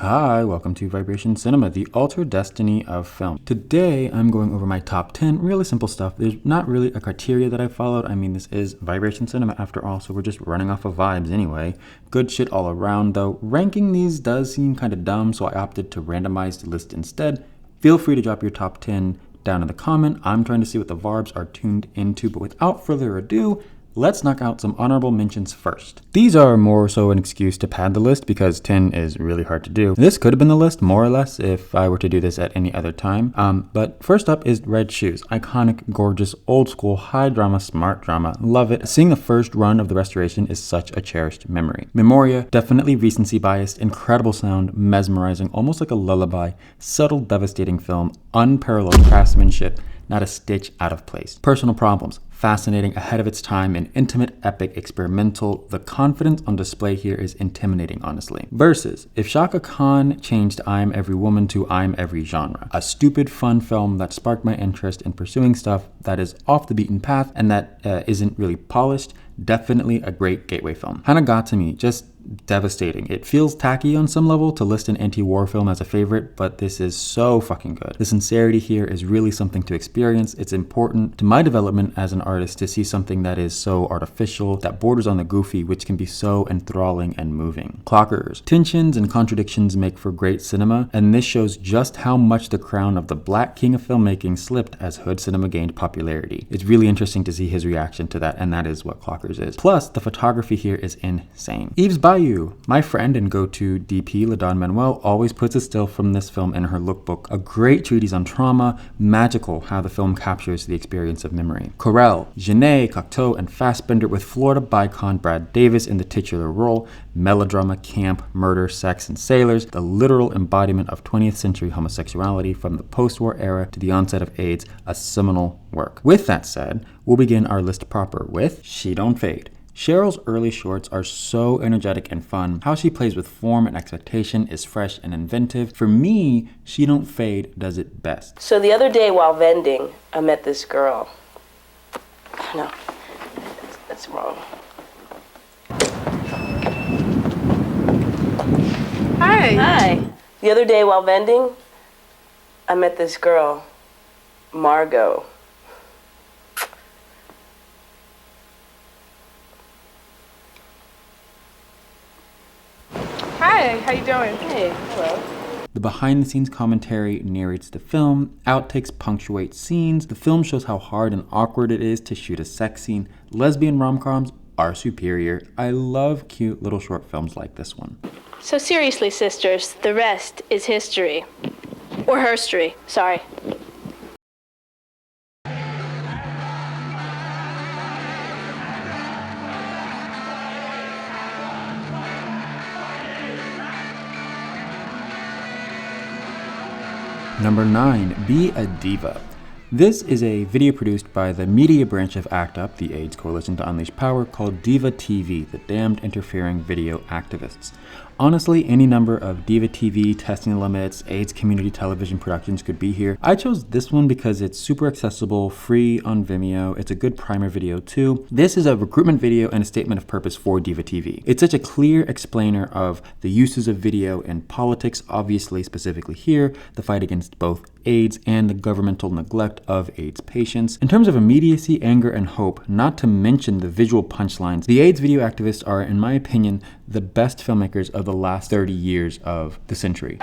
Hi, welcome to Vibration Cinema, the altered destiny of film. Today, I'm going over my top 10 really simple stuff. There's not really a criteria that I followed. I mean, this is Vibration Cinema after all, so we're just running off of vibes anyway. Good shit all around, though. Ranking these does seem kind of dumb, so I opted to randomize the list instead. Feel free to drop your top 10 down in the comment. I'm trying to see what the vibes are tuned into, but without further ado, let's knock out some honorable mentions first. These are more so an excuse to pad the list because 10 is really hard to do. This could have been the list more or less if I were to do this at any other time. But first up is Red Shoes. Iconic, gorgeous, old school, high drama, smart drama. Love it. Seeing the first run of the restoration is such a cherished memory. Memoria, definitely recency biased, incredible sound, mesmerizing, almost like a lullaby, subtle, devastating film, unparalleled craftsmanship, not a stitch out of place. Personal Problems, fascinating, ahead of its time, an intimate, epic, experimental. The confidence on display here is intimidating, honestly. Versus, if Shaka Khan changed I'm Every Woman to I'm Every Genre. A stupid, fun film that sparked my interest in pursuing stuff that is off the beaten path and that isn't really polished. Definitely a great gateway film. Hanagatami, just devastating. It feels tacky on some level to list an anti-war film as a favorite, but this is so fucking good. The sincerity here is really something to experience. It's important to my development as an artist to see something that is so artificial, that borders on the goofy, which can be so enthralling and moving. Clockers. Tensions and contradictions make for great cinema, and this shows just how much the crown of the Black King of filmmaking slipped as Hood cinema gained popularity. It's really interesting to see his reaction to that, and that is what Clockers is. Plus, the photography here is insane. Eve's Bayou. My friend and go-to DP, LaDon Manuel, always puts a still from this film in her lookbook. A great treatise on trauma, magical how the film captures the experience of memory. Corel, Genet, Cocteau, and Fassbender with Florida bicon Brad Davis in the titular role. Melodrama, camp, murder, sex, and sailors. The literal embodiment of 20th century homosexuality from the post-war era to the onset of AIDS. A seminal work. With that said, we'll begin our list proper with She Don't Fade. Cheryl's early shorts are so energetic and fun. How she plays with form and expectation is fresh and inventive. For me, She Don't Fade does it best. So the other day while vending, I met this girl. No, that's wrong. Hi. Hi. The other day while vending, I met this girl, Margot. Hi, how you doing? Hey, hello. The behind-the-scenes commentary narrates the film, outtakes punctuate scenes, the film shows how hard and awkward it is to shoot a sex scene. Lesbian rom-coms are superior. I love cute little short films like this one. So seriously, sisters, the rest is history. Or herstory, sorry. Number 9, Be a Diva. This is a video produced by the media branch of ACT UP, the AIDS Coalition to Unleash Power, called Diva TV, the damned interfering video activists. Honestly, any number of Diva TV, Testing the Limits, AIDS community television productions could be here. I chose this one because it's super accessible, free on Vimeo. It's a good primer video too. This is a recruitment video and a statement of purpose for Diva TV. It's such a clear explainer of the uses of video in politics, obviously specifically here, the fight against both AIDS and the governmental neglect of AIDS patients. In terms of immediacy, anger, and hope, not to mention the visual punchlines, the AIDS video activists are, in my opinion, the best filmmakers of the last 30 years of the century.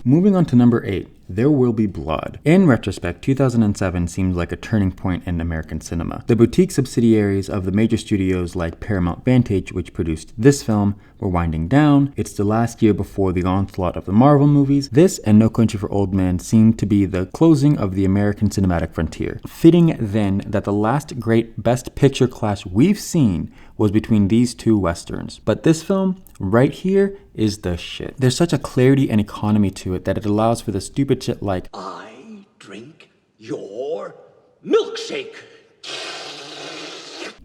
Moving on to number 8, There Will Be Blood. In retrospect, 2007 seems like a turning point in American cinema. The boutique subsidiaries of the major studios like Paramount Vantage, which produced this film, were winding down. It's the last year before the onslaught of the Marvel movies. This and No Country for Old Men seemed to be the closing of the American cinematic frontier. Fitting then that the last great Best Picture clash we've seen was between these two westerns. But this film, right here, is the shit. There's such a clarity and economy to it that it allows for the stupid shit like, I drink your milkshake.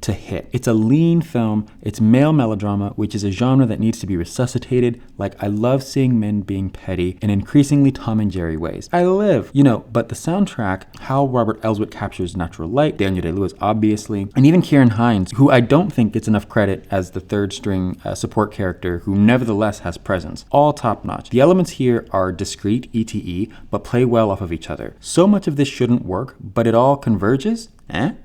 to hit. It's a lean film, it's male melodrama, which is a genre that needs to be resuscitated. Like, I love seeing men being petty in increasingly Tom and Jerry ways. I live, but the soundtrack, how Robert Elswit captures natural light, Daniel Day-Lewis obviously, and even Kieran Hines, who I don't think gets enough credit as the third string support character who nevertheless has presence. All top notch. The elements here are discrete, ETE, but play well off of each other. So much of this shouldn't work, but it all converges, in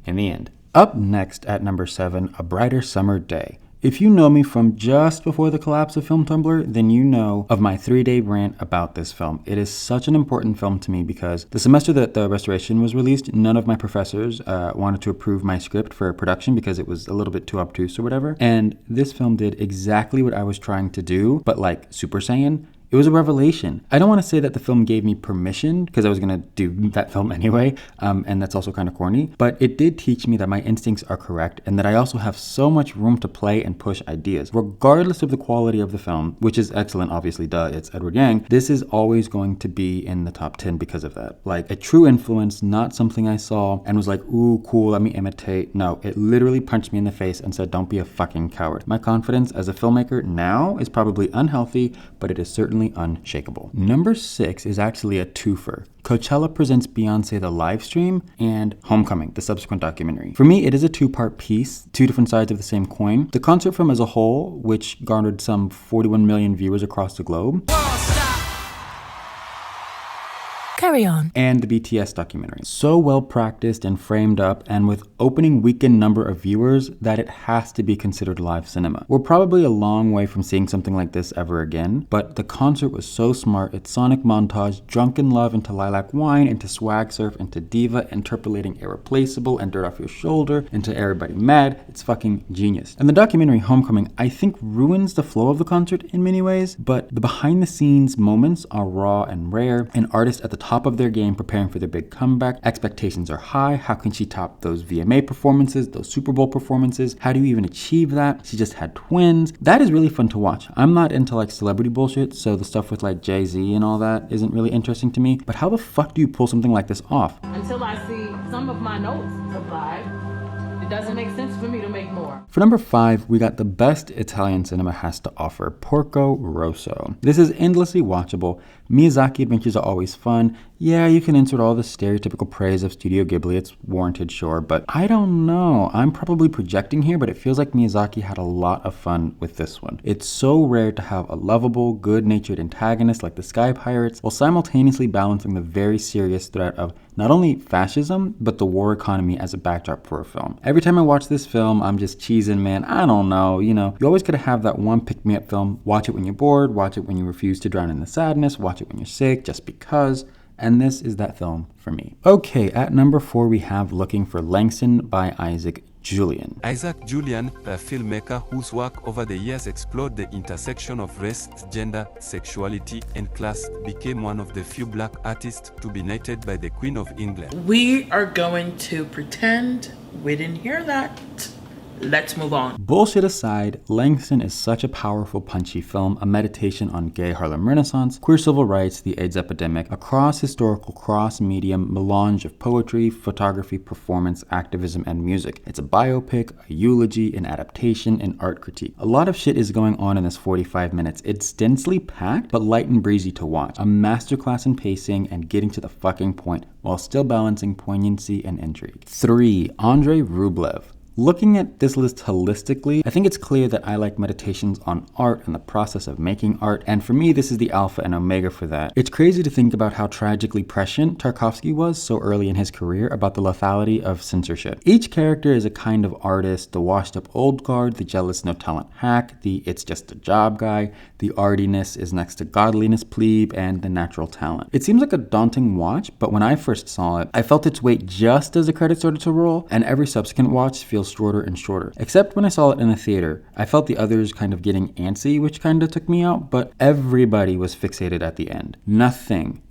the end. Up next at number 7, A Brighter Summer Day. If you know me from just before the collapse of Film Tumblr, then you know of my 3-day rant about this film. It is such an important film to me because the semester that the restoration was released, none of my professors wanted to approve my script for production because it was a little bit too obtuse or whatever. And this film did exactly what I was trying to do, but like Super Saiyan. It was a revelation. I don't want to say that the film gave me permission because I was going to do that film anyway, and that's also kind of corny, but it did teach me that my instincts are correct and that I also have so much room to play and push ideas. Regardless of the quality of the film, which is excellent, obviously, it's Edward Yang, this is always going to be in the top 10 because of that. Like, a true influence, not something I saw and was like, ooh, cool, let me imitate. No, it literally punched me in the face and said, don't be a fucking coward. My confidence as a filmmaker now is probably unhealthy, but it is certainly unshakable. Number 6 is actually a twofer. Coachella presents Beyonce the live stream and Homecoming, the subsequent documentary. For me, it is a 2-part piece, 2 different sides of the same coin. The concert film as a whole, which garnered some 41 million viewers across the globe. Carry on. And the BTS documentary. So well practiced and framed up, and with opening weekend number of viewers that it has to be considered live cinema. We're probably a long way from seeing something like this ever again, but the concert was so smart. Its sonic montage, Drunken Love into Lilac Wine, into Swag Surf, into Diva, interpolating Irreplaceable and Dirt Off Your Shoulder, into Everybody Mad. It's fucking genius. And the documentary Homecoming, I think, ruins the flow of the concert in many ways, but the behind the scenes moments are raw and rare, and artists at the top of their game preparing for their big comeback. Expectations are high. How can she top those VMA performances, those Super Bowl performances? How do you even achieve that? She just had twins. That is really fun to watch. I'm not into like celebrity bullshit, so the stuff with like Jay-Z and all that isn't really interesting to me, but how the fuck do you pull something like this off? Until I see some of my notes supplied, it doesn't make sense for me to make more. For number 5, we got the best Italian cinema has to offer, Porco Rosso. This is endlessly watchable. Miyazaki adventures are always fun. Yeah, you can insert all the stereotypical praise of Studio Ghibli, it's warranted, sure, but I don't know. I'm probably projecting here, but it feels like Miyazaki had a lot of fun with this one. It's so rare to have a lovable, good-natured antagonist like the Sky Pirates, while simultaneously balancing the very serious threat of not only fascism, but the war economy as a backdrop for a film. Every time I watch this film, I'm just cheesing, man. I don't know, you always gotta have that one pick-me-up film. Watch it when you're bored, watch it when you refuse to drown in the sadness, watch it when you're sick, just because. And this is that film for me. Okay, at number 4, we have Looking for Langston by Isaac Julian. Isaac Julian, a filmmaker whose work over the years explored the intersection of race, gender, sexuality, and class, became one of the few black artists to be knighted by the Queen of England. We are going to pretend we didn't hear that. Let's move on. Bullshit aside, Langston is such a powerful, punchy film, a meditation on gay Harlem Renaissance, queer civil rights, the AIDS epidemic, a cross-historical, cross-medium melange of poetry, photography, performance, activism, and music. It's a biopic, a eulogy, an adaptation, an art critique. A lot of shit is going on in this 45 minutes. It's densely packed, but light and breezy to watch. A masterclass in pacing and getting to the fucking point, while still balancing poignancy and intrigue. 3. Andrei Rublev. Looking at this list holistically, I think it's clear that I like meditations on art and the process of making art, and for me, this is the alpha and omega for that. It's crazy to think about how tragically prescient Tarkovsky was so early in his career about the lethality of censorship. Each character is a kind of artist, the washed-up old guard, the jealous no-talent hack, the it's just a job guy, the artiness is next to godliness plebe, and the natural talent. It seems like a daunting watch, but when I first saw it, I felt its weight just as the credits started to roll, and every subsequent watch feels shorter and shorter. Except when I saw it in a theater. I felt the others kind of getting antsy, which kind of took me out, but everybody was fixated at the end. Nothing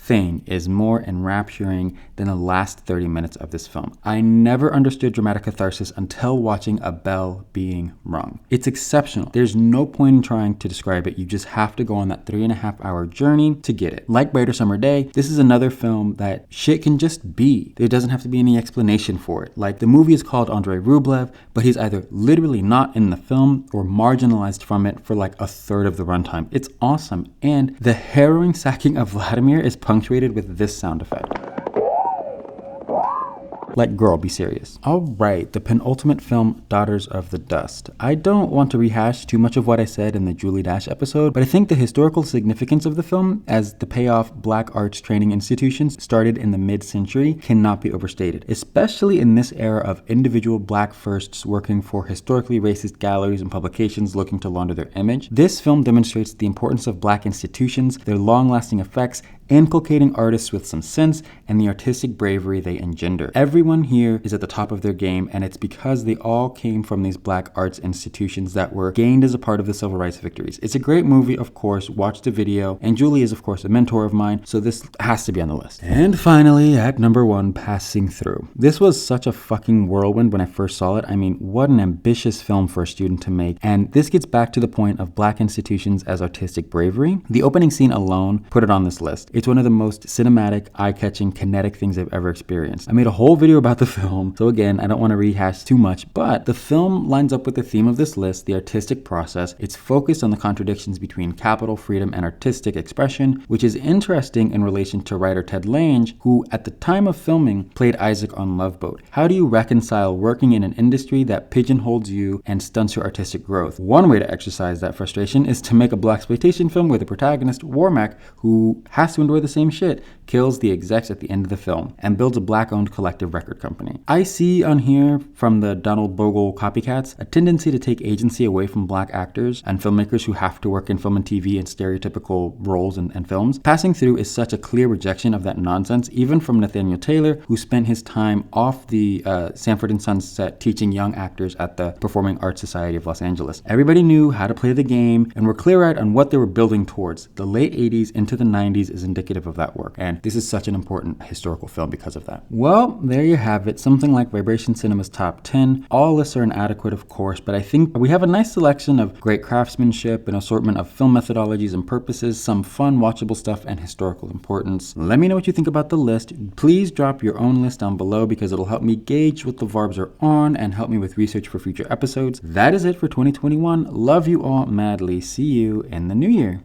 thing is more enrapturing than the last 30 minutes of this film. I never understood dramatic catharsis until watching a bell being rung. It's exceptional. There's no point in trying to describe it. You just have to go on that 3.5-hour journey to get it. Like Brighter Summer Day, this is another film that shit can just be. There doesn't have to be any explanation for it. Like, the movie is called Andrei Rublev, but he's either literally not in the film or marginalized from it for like a third of the runtime. It's awesome. And the harrowing sacking of Vladimir is punctuated with this sound effect. Like, girl, be serious. All right, the penultimate film, Daughters of the Dust. I don't want to rehash too much of what I said in the Julie Dash episode, but I think the historical significance of the film, as the payoff black arts training institutions started in the mid-century, cannot be overstated, especially in this era of individual black firsts working for historically racist galleries and publications looking to launder their image. This film demonstrates the importance of black institutions, their long-lasting effects, inculcating artists with some sense, and the artistic bravery they engender. Everyone here is at the top of their game, and it's because they all came from these black arts institutions that were gained as a part of the civil rights victories. It's a great movie, of course. Watch the video, and Julie is, of course, a mentor of mine, so this has to be on the list. And finally, at number 1, Passing Through. This was such a fucking whirlwind when I first saw it. I mean, what an ambitious film for a student to make, and this gets back to the point of black institutions as artistic bravery. The opening scene alone put it on this list. It's one of the most cinematic, eye-catching, kinetic things I've ever experienced. I made a whole video about the film, so again, I don't want to rehash too much, but the film lines up with the theme of this list, the artistic process. It's focused on the contradictions between capital, freedom, and artistic expression, which is interesting in relation to writer Ted Lange, who at the time of filming played Isaac on Love Boat. How do you reconcile working in an industry that pigeonholes you and stunts your artistic growth? One way to exercise that frustration is to make a blaxploitation film where the protagonist, Warmack, who has to endure the same shit, kills the execs at the end of the film and builds a black-owned collective record company. I see on here from the Donald Bogle copycats a tendency to take agency away from black actors and filmmakers who have to work in film and TV in stereotypical roles and films. Passing Through is such a clear rejection of that nonsense, even from Nathaniel Taylor, who spent his time off the Sanford and Son set teaching young actors at the Performing Arts Society of Los Angeles. Everybody knew how to play the game and were clear-eyed on what they were building towards. The late 80s into the 90s is indicative of that work, and this is such an important historical film because of that. Well, there you have it, something like Vibration Cinema's top 10. All lists are inadequate, of course, but I think we have a nice selection of great craftsmanship, an assortment of film methodologies and purposes, some fun, watchable stuff, and historical importance. Let me know what you think about the list. Please drop your own list down below because it'll help me gauge what the varbs are on and help me with research for future episodes. That is it for 2021. Love you all madly. See you in the new year.